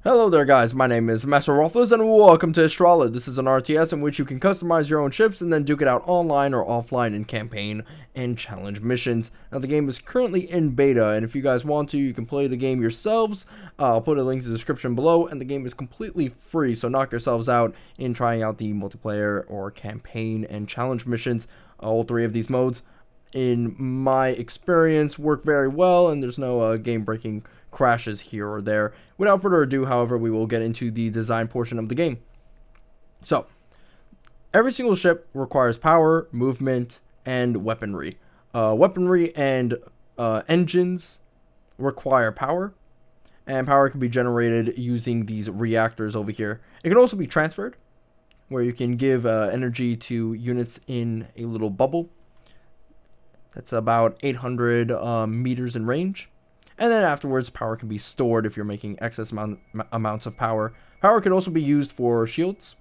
Hello there guys, my name is Masterofroflness and welcome to Istrolid. This is an RTS in which you can customize your own ships and then duke it out online or offline in campaign and challenge missions. Now the game is currently in beta, and if you guys want to, you can play the game yourselves. I'll put a link to the description below, and the game is completely free, so knock yourselves out in trying out the multiplayer or campaign and challenge missions. All three of these modes, in my experience, work very well, and there's no game-breaking crashes here or there. Without further ado, however, we will get into the design portion of the game. So, every single ship requires power, movement, and weaponry. Weaponry and engines require power, and power can be generated using these reactors over here. It can also be transferred, where you can give energy to units in a little bubble. That's about 800 meters in range. And then afterwards, power can be stored if you're making excess amounts of power. Power can also be used for shields.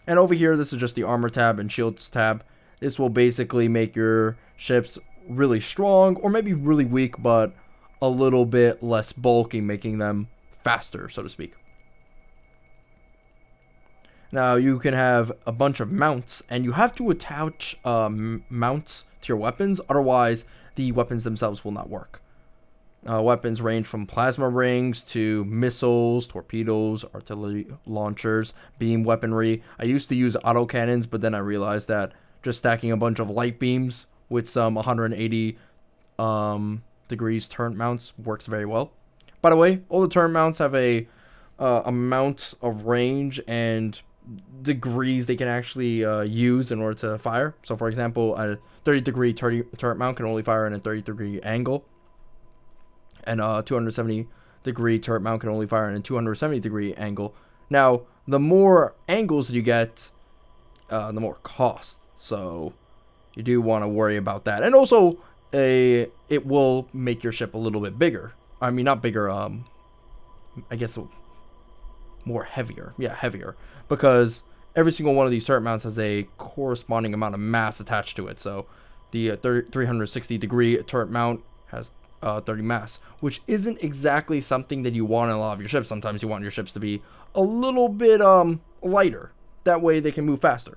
And over here, this is just the armor tab and shields tab. This will basically make your ships really strong, or maybe really weak, but a little bit less bulky, making them faster, so to speak. Now, you can have a bunch of mounts, and you have to attach mounts to your weapons, otherwise the weapons themselves will not work. Weapons range from plasma rings to missiles, torpedoes, artillery launchers, beam weaponry. I used to use autocannons, but then I realized that just stacking a bunch of light beams with some 180 degrees turret mounts works very well. By the way, all the turret mounts have a amount of range and degrees they can actually use in order to fire. So for example, a 30-degree turret mount can only fire in a 30-degree angle, and a 270-degree turret mount can only fire in a 270-degree angle. Now, the more angles that you get, the more cost. So you do want to worry about that. And also, it will make your ship a little bit bigger. I mean, not bigger, I guess more heavier. Yeah, heavier. Because every single one of these turret mounts has a corresponding amount of mass attached to it. So the 360-degree turret mount has 30 mass, which isn't exactly something that you want in a lot of your ships. Sometimes you want your ships to be a little bit lighter. That way they can move faster.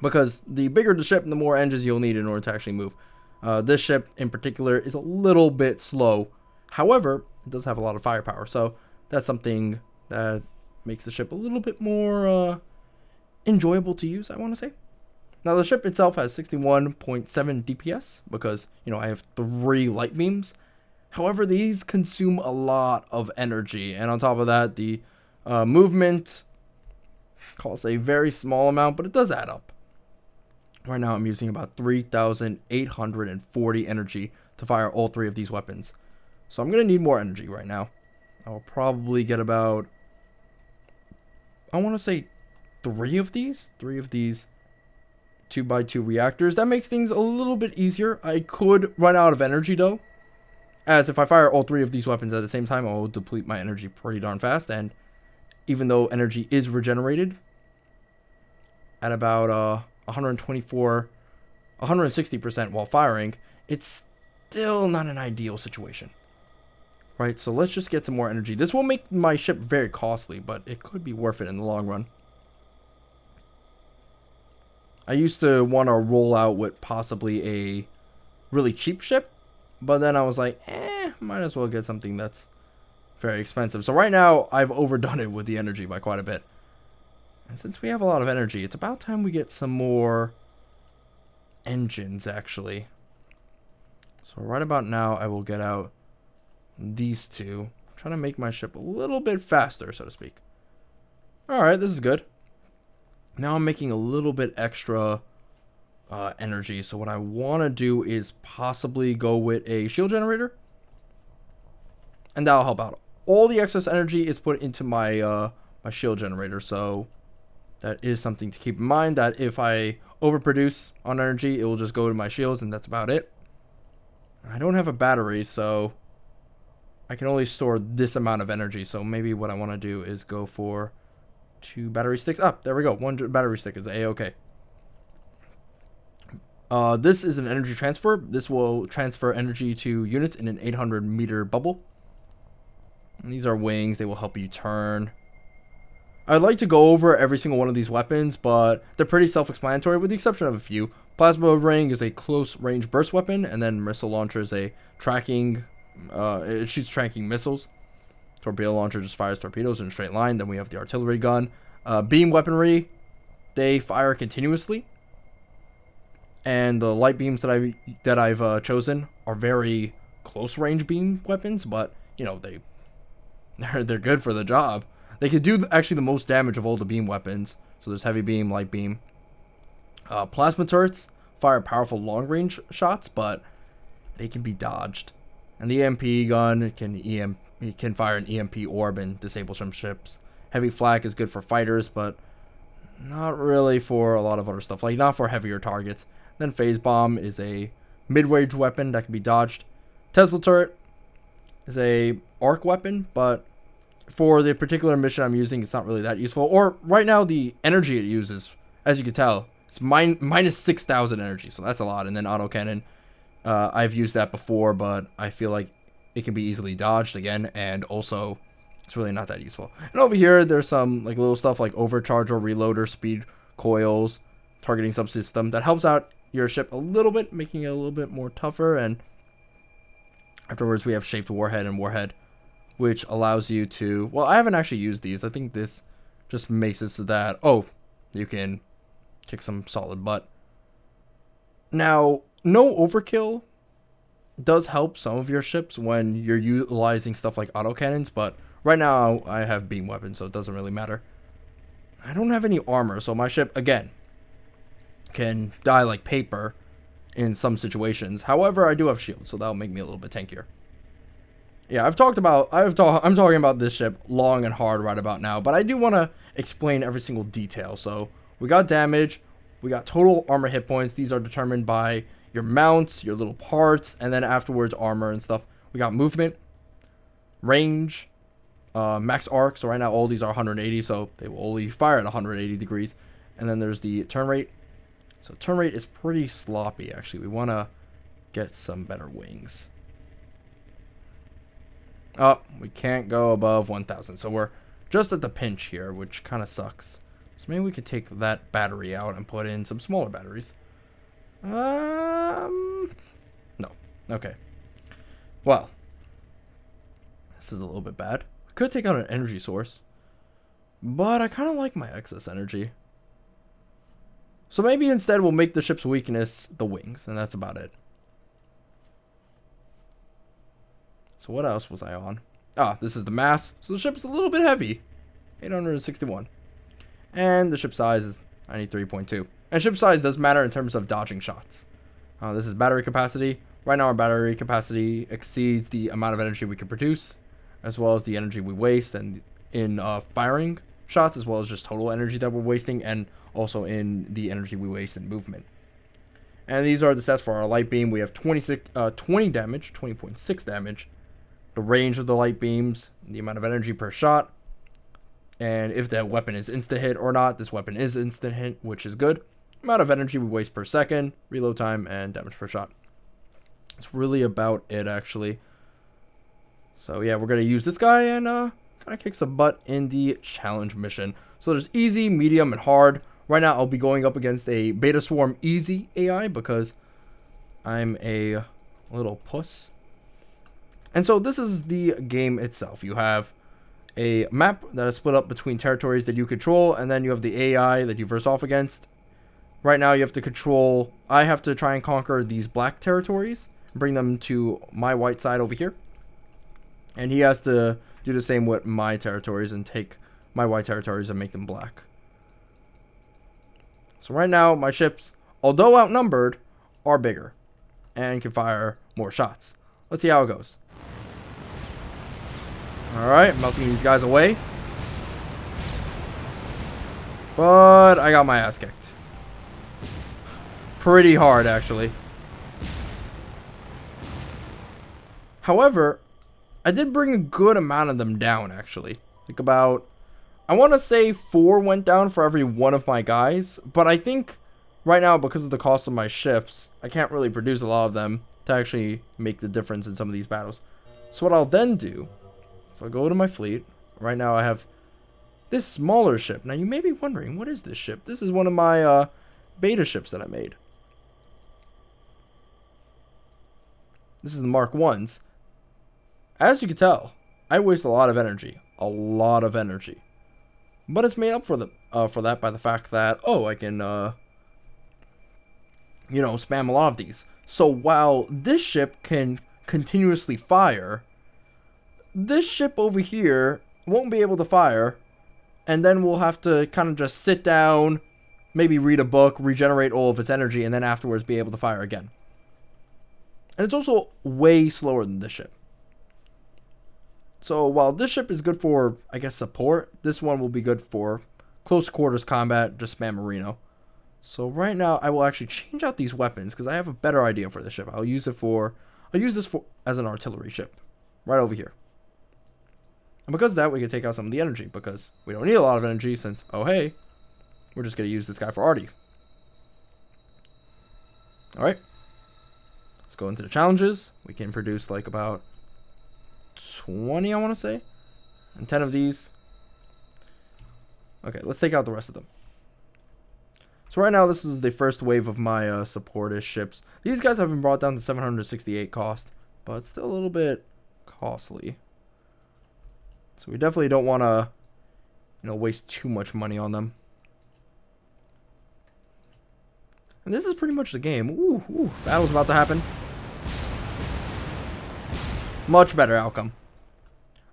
Because the bigger the ship, the more engines you'll need in order to actually move. This ship in particular is a little bit slow. However, it does have a lot of firepower. So that's something that makes the ship a little bit more enjoyable to use, I want to say. Now, the ship itself has 61.7 DPS because, you know, I have 3 light beams. However, these consume a lot of energy. And on top of that, the movement costs a very small amount, but it does add up. Right now, I'm using about 3,840 energy to fire all 3 of these weapons. So I'm going to need more energy right now. I'll probably get about, I want to say 3 of these 2x2 reactors. That makes things a little bit easier. I could run out of energy though, as if I fire all 3 of these weapons at the same time, I'll deplete my energy pretty darn fast. And even though energy is regenerated at about 160% while firing, it's still not an ideal situation. Right, so let's just get some more energy. This will make my ship very costly, but it could be worth it in the long run. I used to want to roll out with possibly a really cheap ship, but then I was like, might as well get something that's very expensive. So right now, I've overdone it with the energy by quite a bit. And since we have a lot of energy, it's about time we get some more engines, actually. So right about now, I will get out these 2. I'm trying to make my ship a little bit faster, so to speak. Alright, this is good. Now I'm making a little bit extra energy. So what I want to do is possibly go with a shield generator. And that'll help out. All the excess energy is put into my my shield generator. So that is something to keep in mind, that if I overproduce on energy, it will just go to my shields, and that's about it. I don't have a battery, so I can only store this amount of energy. So maybe what I want to do is go for 2 battery sticks. There we go. 1 battery stick is A-okay. This is an energy transfer. This will transfer energy to units in an 800 meter bubble. And these are wings. They will help you turn. I'd like to go over every single one of these weapons, but they're pretty self-explanatory with the exception of a few. Plasma ring is a close-range burst weapon, and then missile launcher is a tracking. It shoots tracking missiles. Torpedo launcher just fires torpedoes in a straight line. Then we have the artillery gun. Beam weaponry, they fire continuously. And the light beams that I've chosen are very close-range beam weapons, but you know they're good for the job. They can do actually the most damage of all the beam weapons. So there's heavy beam, light beam. Plasma turrets fire powerful long-range shots, but they can be dodged. And the EMP gun can fire an EMP orb and disable some ships. Heavy flak is good for fighters, but not really for a lot of other stuff. Like not for heavier targets. Then phase bomb is a mid-range weapon that can be dodged. Tesla turret is a arc weapon, but for the particular mission I'm using, it's not really that useful. Or right now, the energy it uses, as you can tell, it's minus 6,000 energy, so that's a lot. And then autocannon, I've used that before, but I feel like it can be easily dodged again, and also it's really not that useful. And over here, there's some like little stuff like overcharger, reloader, speed coils, targeting subsystem that helps out your ship a little bit, making it a little bit more tougher. And afterwards, we have shaped warhead and warhead, which allows you to, well, I haven't actually used these. I think this just makes it so that, oh, you can kick some solid butt. Now, no overkill does help some of your ships when you're utilizing stuff like autocannons, but right now I have beam weapons, so it doesn't really matter. I don't have any armor, so my ship, again, can die like paper in some situations. However, I do have shields, so that'll make me a little bit tankier. Yeah, I'm talking about this ship long and hard right about now, but I do want to explain every single detail. So we got damage, we got total armor hit points. These are determined by your mounts, your little parts, and then afterwards armor and stuff. We got movement, range, max arc. So right now all these are 180, so they will only fire at 180 degrees. And then there's the turn rate. So turn rate is pretty sloppy, actually. We want to get some better wings. Oh, we can't go above 1,000. So we're just at the pinch here, which kind of sucks. So maybe we could take that battery out and put in some smaller batteries. No. Okay. Well, this is a little bit bad. I could take out an energy source, but I kind of like my excess energy. So maybe instead we'll make the ship's weakness the wings, and that's about it. So what else was I on? Ah, this is the mass. So the ship's a little bit heavy. 861. And the ship size is 93.2. And ship size does matter in terms of dodging shots. This is battery capacity. Right now our battery capacity exceeds the amount of energy we can produce, as well as the energy we waste, and in firing shots, as well as just total energy that we're wasting, and also in the energy we waste in movement. And these are the stats for our light beam. We have 20 damage, 20.6 damage. The range of the light beams, the amount of energy per shot, and if that weapon is insta hit or not. This weapon is instant hit, which is good. Amount of energy we waste per second, reload time, and damage per shot. It's really about it, actually. So yeah, we're gonna use this guy and kind of kick some butt in the challenge mission. So there's easy, medium, and hard. Right now I'll be going up against a Beta Swarm easy AI because I'm a little puss. And so this is the game itself. You have a map that is split up between territories that you control, and then you have the AI that you verse off against. Right now you have to control, I have to try and conquer these black territories, bring them to my white side over here. And he has to do the same with my territories and take my white territories and make them black. So right now my ships, although outnumbered, are bigger and can fire more shots. Let's see how it goes. Alright, melting these guys away. But I got my ass kicked. Pretty hard, actually. However, I did bring a good amount of them down, actually. Like about, I want to say 4 went down for every one of my guys. But I think right now, because of the cost of my ships, I can't really produce a lot of them to actually make the difference in some of these battles. So what I'll then do So I'll go to my fleet. Right now I have this smaller ship. Now you may be wondering, what is this ship? This is one of my beta ships that I made. This is the Mark 1s. As you can tell, I waste a lot of energy. A lot of energy. But it's made up for that by the fact that, oh, I can, spam a lot of these. So while this ship can continuously fire, this ship over here won't be able to fire, and then we'll have to kind of just sit down, maybe read a book, regenerate all of its energy, and then afterwards be able to fire again. And it's also way slower than this ship. So while this ship is good for, I guess, support, this one will be good for close quarters combat, just spam Marino. So right now I will actually change out these weapons because I have a better idea for this ship. I'll use this as an artillery ship right over here. And because of that, we can take out some of the energy because we don't need a lot of energy since, oh hey, we're just going to use this guy for arty. Alright. Let's go into the challenges. We can produce like about 20, I want to say. And 10 of these. Okay, let's take out the rest of them. So right now, this is the first wave of my support-ish ships. These guys have been brought down to 768 cost, but it's still a little bit costly. So we definitely don't want to, waste too much money on them. And this is pretty much the game. Ooh, battle's about to happen. Much better outcome.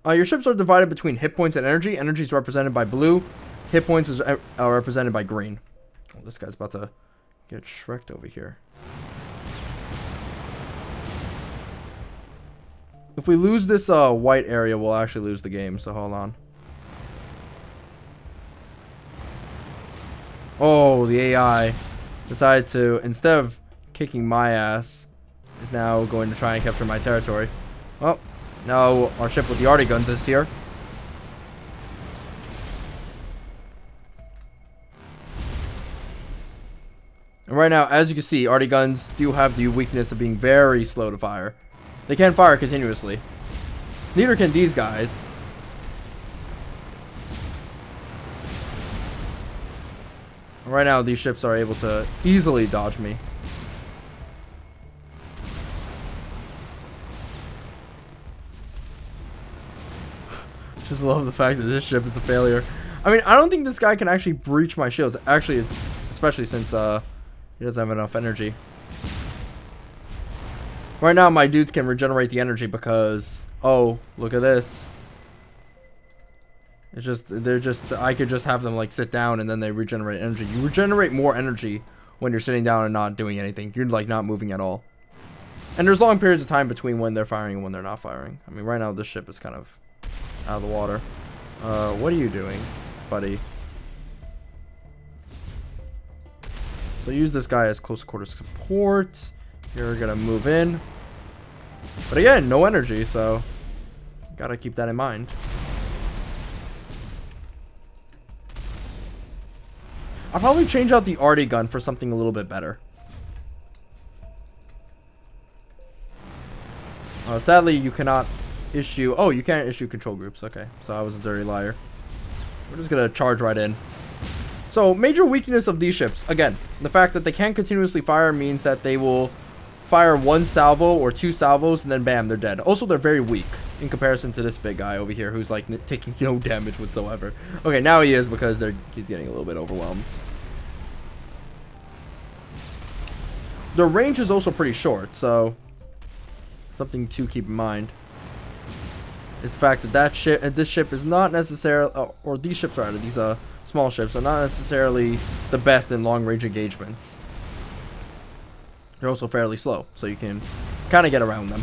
Your ships are divided between hit points and energy. Energy is represented by blue. Hit points is represented by green. Oh, this guy's about to get shreked over here. If we lose this white area, we'll actually lose the game. So hold on. Oh, the AI decided to, instead of kicking my ass, is now going to try and capture my territory. Well, now our ship with the arty guns is here. And right now, as you can see, arty guns do have the weakness of being very slow to fire. They can't fire continuously. Neither can these guys. Right now, these ships are able to easily dodge me. Just love the fact that this ship is a failure. I mean, I don't think this guy can actually breach my shields. Actually, especially since he doesn't have enough energy. Right now, my dudes can regenerate the energy because, oh, look at this. It's just, I could just have them like sit down and then they regenerate energy. You regenerate more energy when you're sitting down and not doing anything. You're like not moving at all. And there's long periods of time between when they're firing and when they're not firing. I mean, right now this ship is kind of out of the water. What are you doing, buddy? So use this guy as close quarters support. You're gonna move in. But again, no energy, so gotta keep that in mind. I'll probably change out the arty gun for something a little bit better. Sadly, you cannot issue... Oh, you can't issue control groups. Okay, so I was a dirty liar. We're just going to charge right in. So, major weakness of these ships. Again, the fact that they can't continuously fire means that they will fire one salvo or two salvos and then bam, they're dead. Also, they're very weak in comparison to this big guy over here who's like taking no damage whatsoever. Okay, now he is because he's getting a little bit overwhelmed. The range is also pretty short, so something to keep in mind is the fact that this ship is not necessarily, or these ships rather, these small ships are not necessarily the best in long range engagements. They're also fairly slow, so you can kind of get around them.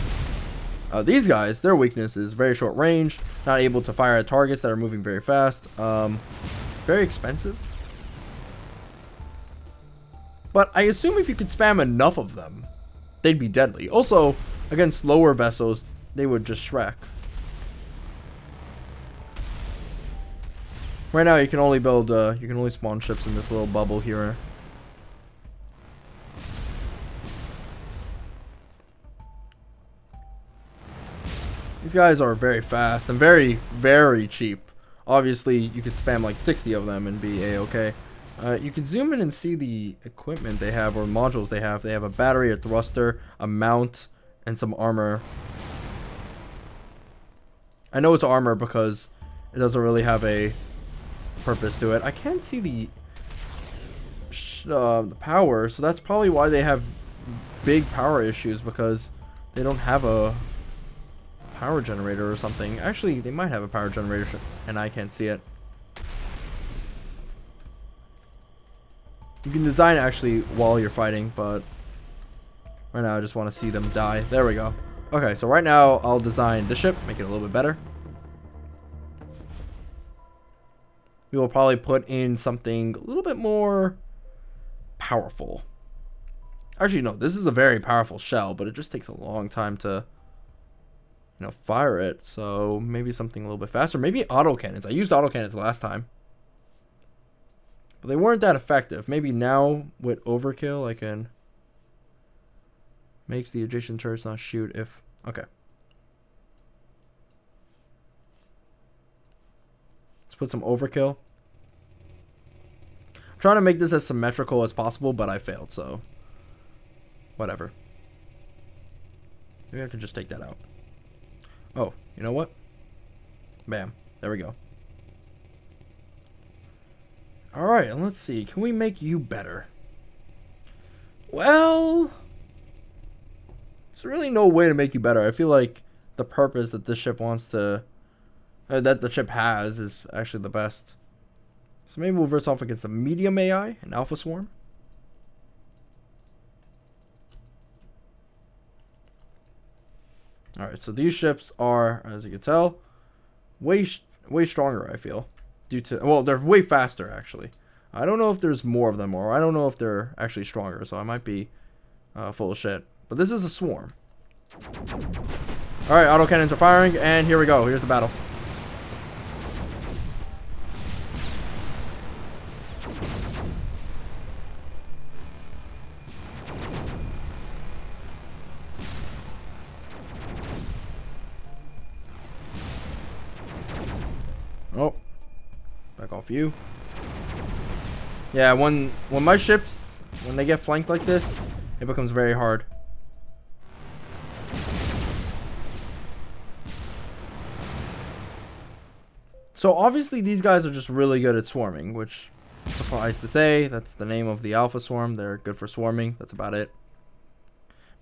These guys, their weakness is very short range, not able to fire at targets that are moving very fast. Very expensive. But I assume if you could spam enough of them, they'd be deadly. Also, against lower vessels, they would just shrek. Right now, you can only build, you can only spawn ships in this little bubble here. These guys are very fast and very, very cheap. Obviously, you could spam like 60 of them and be a-okay. You can zoom in and see the equipment they have, or modules they have. They have a battery, a thruster, a mount, and some armor. I know it's armor because it doesn't really have a purpose to it. I can't see the power, so that's probably why they have big power issues, because they don't have a power generator or something. Actually, they might have a power generator and I can't see it. You can design actually while you're fighting, but right now I just want to see them die. There we go. Okay, so right now I'll design the ship, make it a little bit better. We will probably put in something a little bit more powerful. Actually, no, this is a very powerful shell, but it just takes a long time to, you know, fire it. So maybe something a little bit faster. Maybe autocannons. I used autocannons last time, but they weren't that effective. Maybe now with overkill I can makes the adjacent turrets not shoot if... Okay. Let's put some overkill. I'm trying to make this as symmetrical as possible, but I failed, so whatever. Maybe I could just take that out. Oh, you know what? Bam. There we go. Alright, and let's see. Can we make you better? Well, there's really no way to make you better. I feel like the purpose that this ship wants to... that the ship has is actually the best. So maybe we'll verse off against a medium AI, an Alpha Swarm. Alright, so these ships are, as you can tell, way stronger, I feel. Due to, well, they're way faster, actually. I don't know if there's more of them, or I don't know if they're actually stronger, so I might be full of shit. But this is a swarm. Alright, autocannons are firing, and here we go. Here's the battle. Oh, back off you. Yeah, when my ships, when they get flanked like this, it becomes very hard. So obviously these guys are just really good at swarming, which, suffice to say, that's the name of the Alpha Swarm. They're good for swarming. That's about it.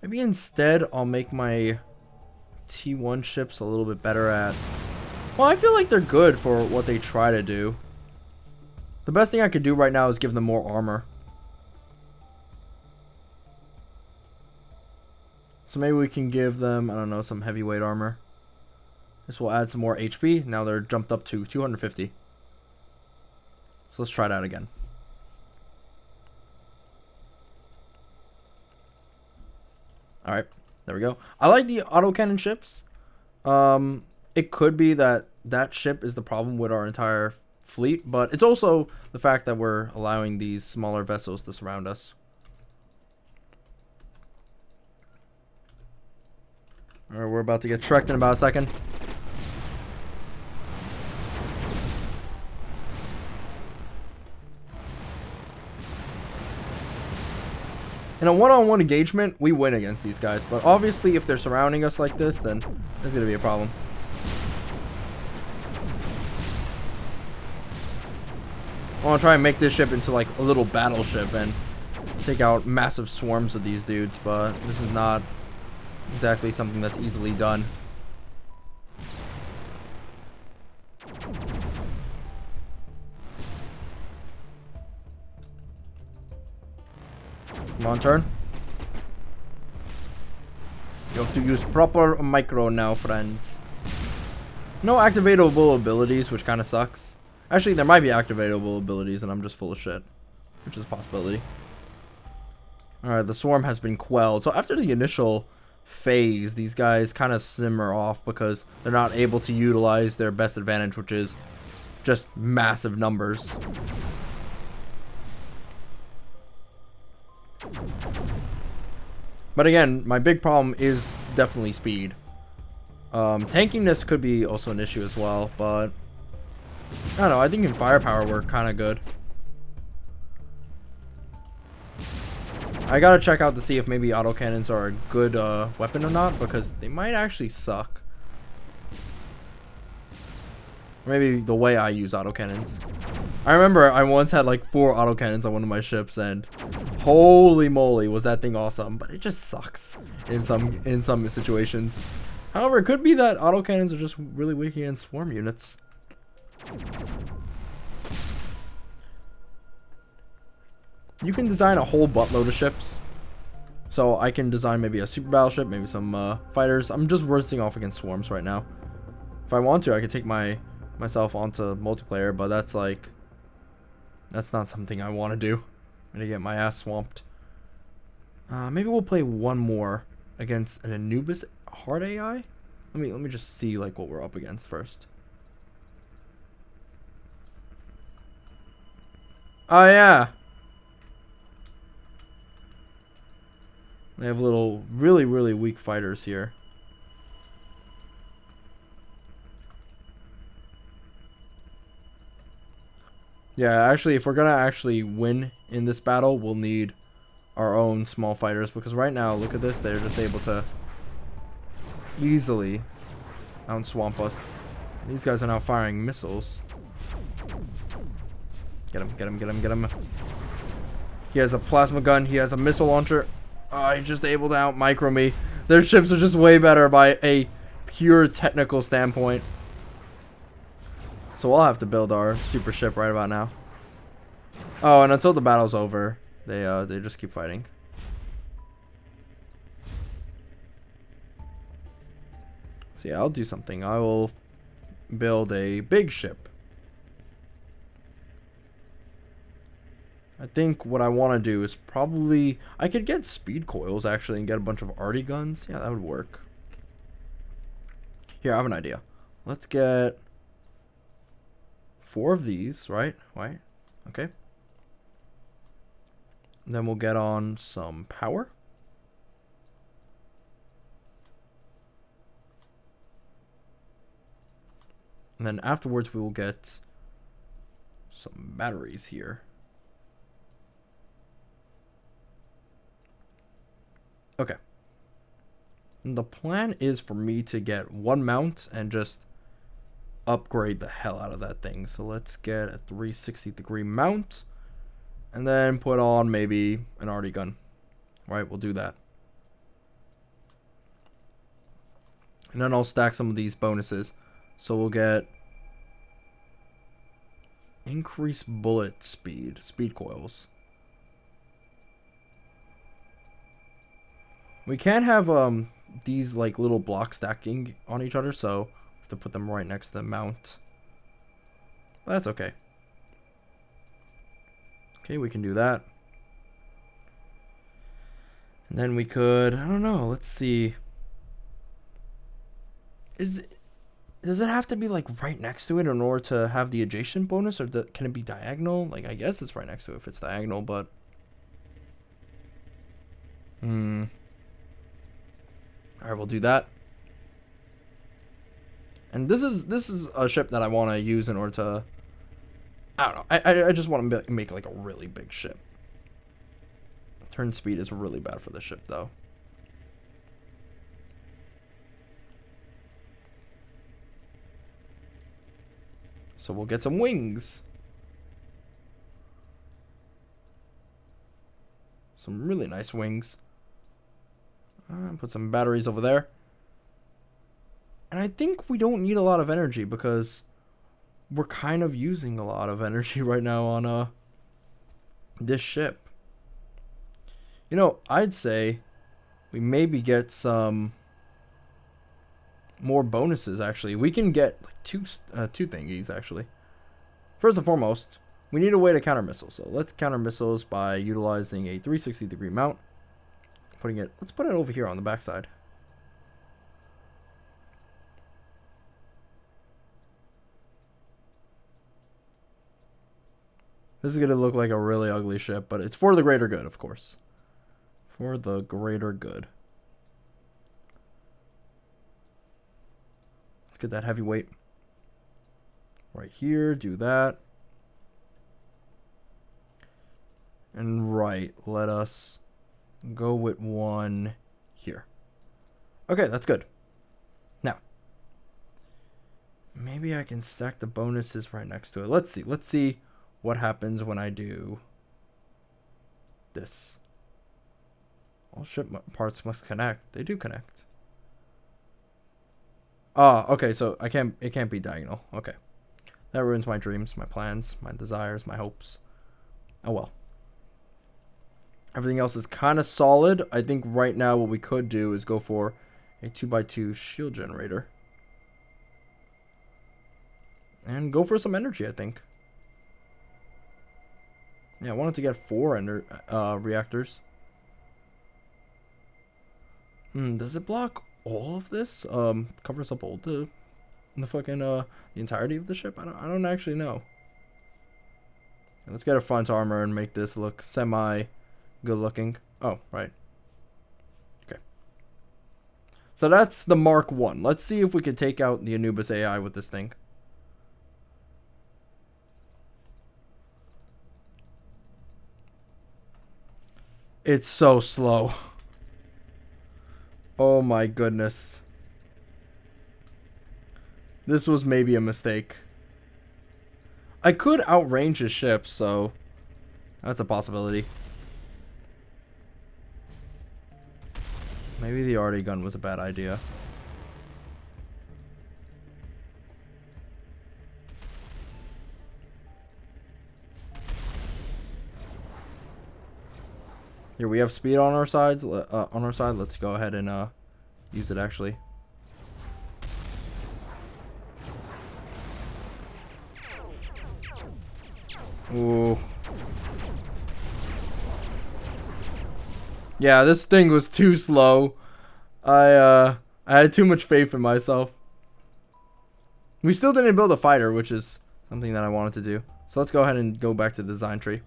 Maybe instead I'll make my T1 ships a little bit better at... Well, I feel like they're good for what they try to do. The best thing I could do right now is give them more armor. So maybe we can give them, I don't know, some heavyweight armor. This will add some more HP. Now they're jumped up to 250. So let's try that again. Alright, there we go. I like the autocannon ships. It could be that that ship is the problem with our entire fleet, but it's also the fact that we're allowing these smaller vessels to surround us. Alright, we're about to get trekked in about a second. In a one-on-one engagement, we win against these guys, but obviously if they're surrounding us like this, then there's going to be a problem. I want to try and make this ship into like a little battleship and take out massive swarms of these dudes, but this is not exactly something that's easily done. Come on, turn. You have to use proper micro now, friends. No activatable abilities, which kind of sucks. Actually, there might be activatable abilities, and I'm just full of shit, which is a possibility. Alright, the swarm has been quelled. So after the initial phase, these guys kind of simmer off because they're not able to utilize their best advantage, which is just massive numbers. But again, my big problem is definitely speed. Tankiness could be also an issue as well, but I don't know. I think in firepower we're kind of good. I gotta check out to see if maybe autocannons are a good weapon or not, because they might actually suck. Or maybe the way I use autocannons. I remember I once had like 4 autocannons on one of my ships, and holy moly, was that thing awesome! But it just sucks in some situations. However, it could be that autocannons are just really weak against swarm units. You can design a whole buttload of ships. So I can design maybe a super battleship, maybe some fighters. I'm just roasting off against swarms right now. If I want to, I could take myself onto multiplayer, but that's not something I want to do. I'm gonna get my ass swamped. Maybe we'll play one more against an Anubis hard AI. Let me just see like what we're up against first. Oh yeah. They have little, really weak fighters here. Yeah, actually, if we're gonna actually win in this battle, we'll need our own small fighters, because right now, look at this, they're just able to easily out-swamp us. These guys are now firing missiles. Get him, get him, get him, get him. He has a plasma gun, he has a missile launcher. He's just able to out-micro me. Their ships are just way better by a pure technical standpoint. So we'll have to build our super ship right about now. Oh, and until the battle's over, they just keep fighting. So yeah, I'll do something. I will build a big ship. I think what I want to do is probably... I could get speed coils, actually, and get a bunch of arty guns. Yeah, that would work. Here, I have an idea. Let's get 4 of these, right? Right? Okay. Then we'll get on some power. And then afterwards, we will get some batteries here. Okay. And the plan is for me to get 1 mount and just upgrade the hell out of that thing. So let's get a 360-degree mount and then put on maybe an arty gun. Right, we'll do that. And then I'll stack some of these bonuses. So we'll get increased bullet speed, speed coils. We can have these like little blocks stacking on each other, so I have to put them right next to the mount. But that's okay. Okay, we can do that. And then we could, I don't know, let's see. Does it have to be like right next to it in order to have the adjacent bonus, or can it be diagonal? Like, I guess it's right next to it if it's diagonal, but alright, we'll do that. And this is a ship that I want to use in order to, I don't know, I just want to make like a really big ship. Turn speed is really bad for this ship though. So we'll get some wings. Some really nice wings. Put some batteries over there. And I think we don't need a lot of energy because we're kind of using a lot of energy right now on this ship. You know, I'd say we maybe get some more bonuses actually. We can get like two thingies actually. First and foremost, we need a way to counter missiles. So let's counter missiles by utilizing a 360-degree mount. Let's put it over here on the backside. This is going to look like a really ugly ship, but it's for the greater good, of course. For the greater good. get that heavyweight. Right here, do that. And right, let us go with one here. Okay, that's good. Now, maybe I can stack the bonuses right next to it. Let's see. Let's see what happens when I do this. All ship parts must connect. They do connect. Ah, okay, so it can't be diagonal. Okay. That ruins my dreams, my plans, my desires, my hopes. Oh well. Everything else is kind of solid. I think right now what we could do is go for a 2x2 shield generator. And go for some energy, I think. Yeah, I wanted to get 4 reactors. Does it block all of this? Covers up all the fucking the entirety of the ship? I don't actually know. Let's get a front armor and make this look semi good looking. Oh, right. Okay. So that's the Mark 1. Let's see if we can take out the Anubis AI with this thing. It's so slow. Oh my goodness. This was maybe a mistake. I could outrange his ship, so that's a possibility. Maybe the arty gun was a bad idea. Here we have speed on our sides. Let's go ahead and use it actually. Ooh. Yeah, this thing was too slow. I had too much faith in myself. We still didn't build a fighter, which is something that I wanted to do. So let's go ahead and go back to the design tree.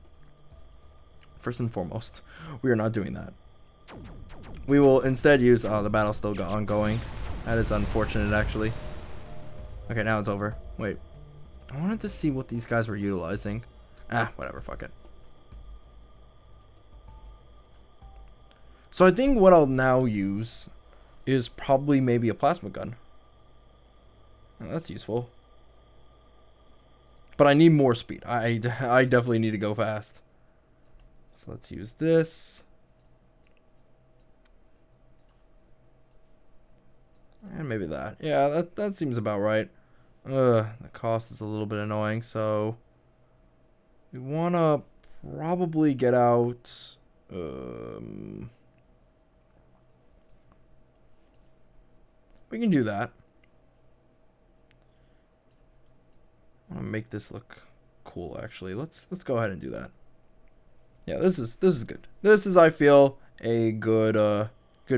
First and foremost, we are not doing that. We will instead use the battle still ongoing. That is unfortunate, actually. Okay, now it's over. Wait, I wanted to see what these guys were utilizing. Ah, whatever, fuck it. So I think what I'll now use is probably maybe a plasma gun. Oh, that's useful. But I need more speed. I definitely need to go fast. So let's use this. And maybe that. Yeah, that seems about right. The cost is a little bit annoying, so we want to probably get out we can do that. I want to make this look cool actually. Let's go ahead and do that. Yeah, this is good. This is, I feel, a good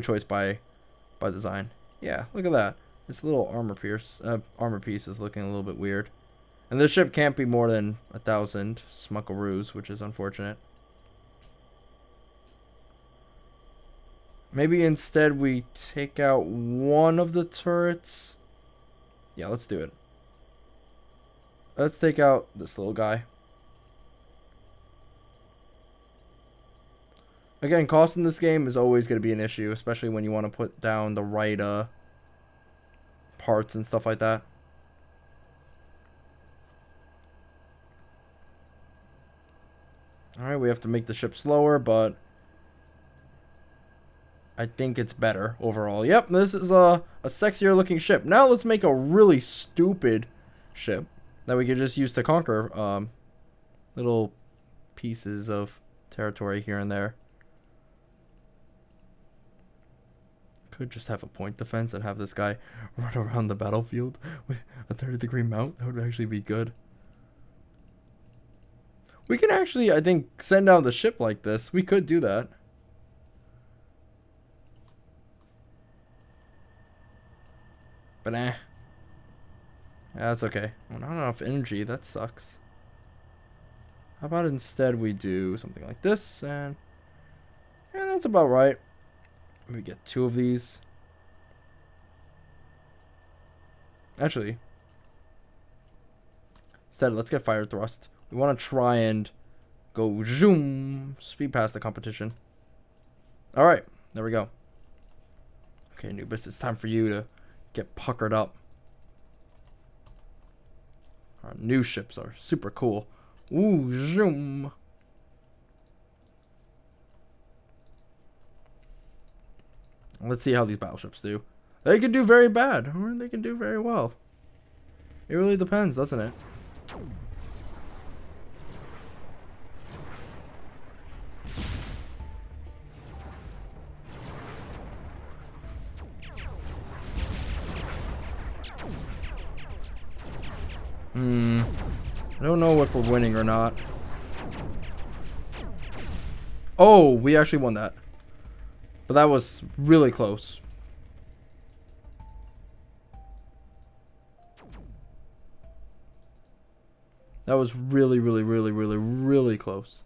choice by design. Yeah, look at that. This little armor piece is looking a little bit weird. And this ship can't be more than 1,000 smuckaroos, which is unfortunate. Maybe instead we take out one of the turrets. Yeah, let's do it. Let's take out this little guy. Again, cost in this game is always going to be an issue, especially when you want to put down the right parts and stuff like that. Alright, we have to make the ship slower, but I think it's better overall. Yep, this is a sexier looking ship. Now let's make a really stupid ship that we could just use to conquer little pieces of territory here and there. Could just have a point defense and have this guy run around the battlefield with a 30-degree mount. That would actually be good. We can actually, I think, send down the ship like this. We could do that. But yeah, that's okay. Well, not enough energy. That sucks. How about instead we do something like this, and yeah, that's about right. We get 2 of these. Actually, instead, let's get fire thrust. We want to try and go zoom, speed past the competition. All right, there we go. Okay, Anubis, it's time for you to get puckered up. Our new ships are super cool. Ooh, zoom. Let's see how these battleships do. They can do very bad, or they can do very well. It really depends, doesn't it? I don't know if we're winning or not. Oh, we actually won that. But that was really close. That was really close.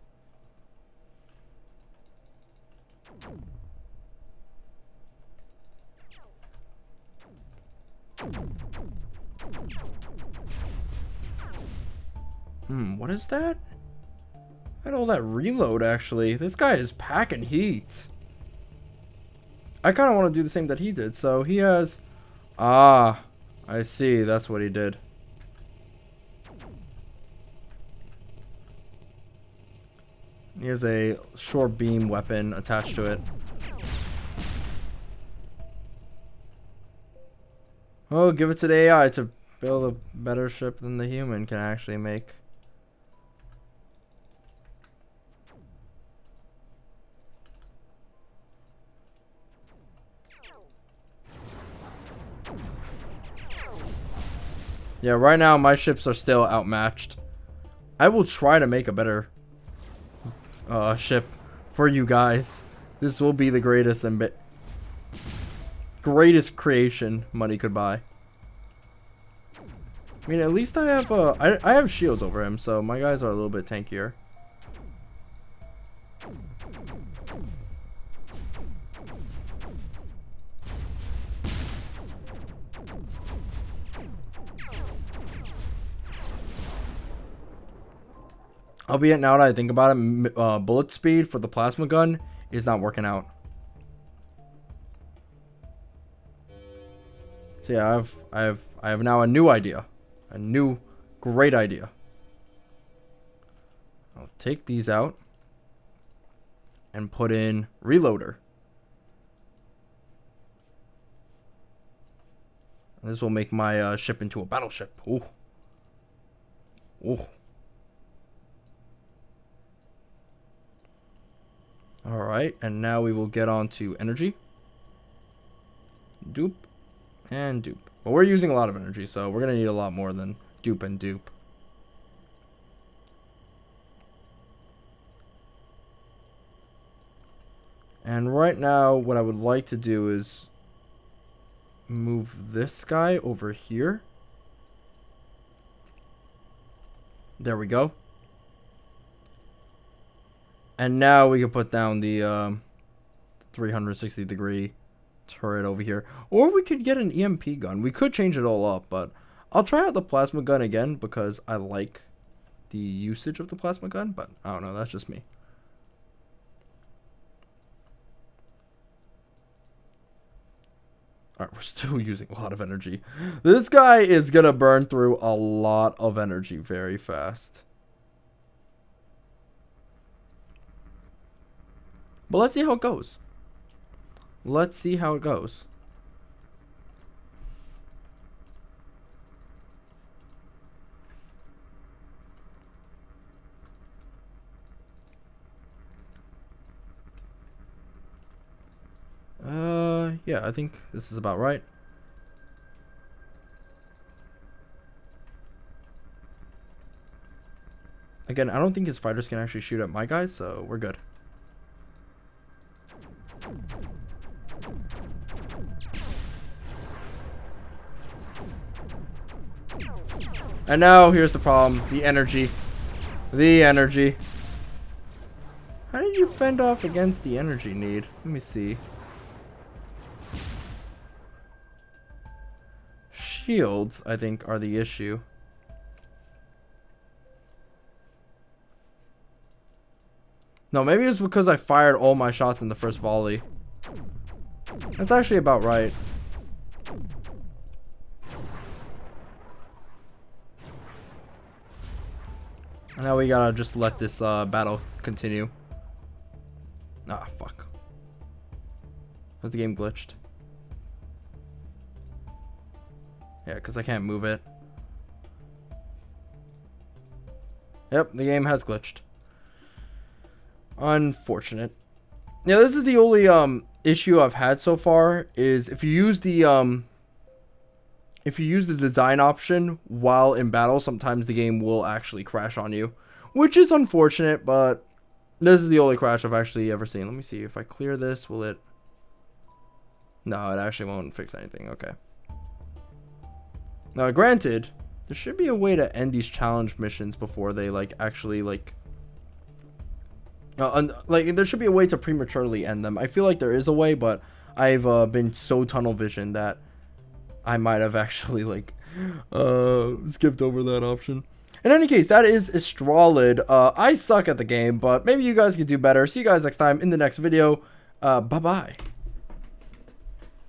What is that? I had all that reload, actually. This guy is packing heat. I kind of want to do the same that he did. So he has... Ah, I see. That's what he did. He has a short beam weapon attached to it. Oh, give it to the AI to build a better ship than the human can actually make. Yeah, right now my ships are still outmatched. I will try to make a better ship for you guys. This will be the greatest and greatest creation money could buy. I mean, at least I have I have shields over him, so my guys are a little bit tankier. Albeit, now that I think about it, bullet speed for the plasma gun is not working out. So yeah, I have now a new idea, a new great idea. I'll take these out and put in reloader. And this will make my ship into a battleship. Ooh, ooh. Alright, and now we will get on to energy. Dupe and dupe. But we're using a lot of energy, so we're going to need a lot more than dupe and dupe. And right now, what I would like to do is move this guy over here. There we go. And now we can put down the 360 degree turret over here. Or we could get an EMP gun. We could change it all up, but I'll try out the plasma gun again because I like the usage of the plasma gun, but I don't know, that's just me. Alright, we're still using a lot of energy. This guy is gonna burn through a lot of energy very fast. But let's see how it goes. Let's see how it goes. Yeah, I think this is about right. Again, I don't think his fighters can actually shoot at my guys, so we're good. And now here's the problem. The energy. The energy. How did you fend off against the energy need? Let me see. shields, I think, are the issue. No, maybe it's because I fired all my shots in the first volley. That's actually about right. And now we gotta just let this battle continue. Ah, fuck. Has the game glitched? Yeah, because I can't move it. Yep, the game has glitched. Unfortunate. Yeah, this is the only issue I've had so far, is if you use the design option while in battle, sometimes the game will actually crash on you, which is unfortunate, but this is the only crash I've actually ever seen. Let me see if I clear this, will it? No, it actually won't fix anything. Okay. Now, granted, there should be a way to end these challenge missions before they actually there should be a way to prematurely end them. I feel like there is a way, but I've been so tunnel vision that I might have actually skipped over that option. In any case, that is Istrolid. I suck at the game, but maybe you guys could do better. See you guys next time in the next video. Bye bye.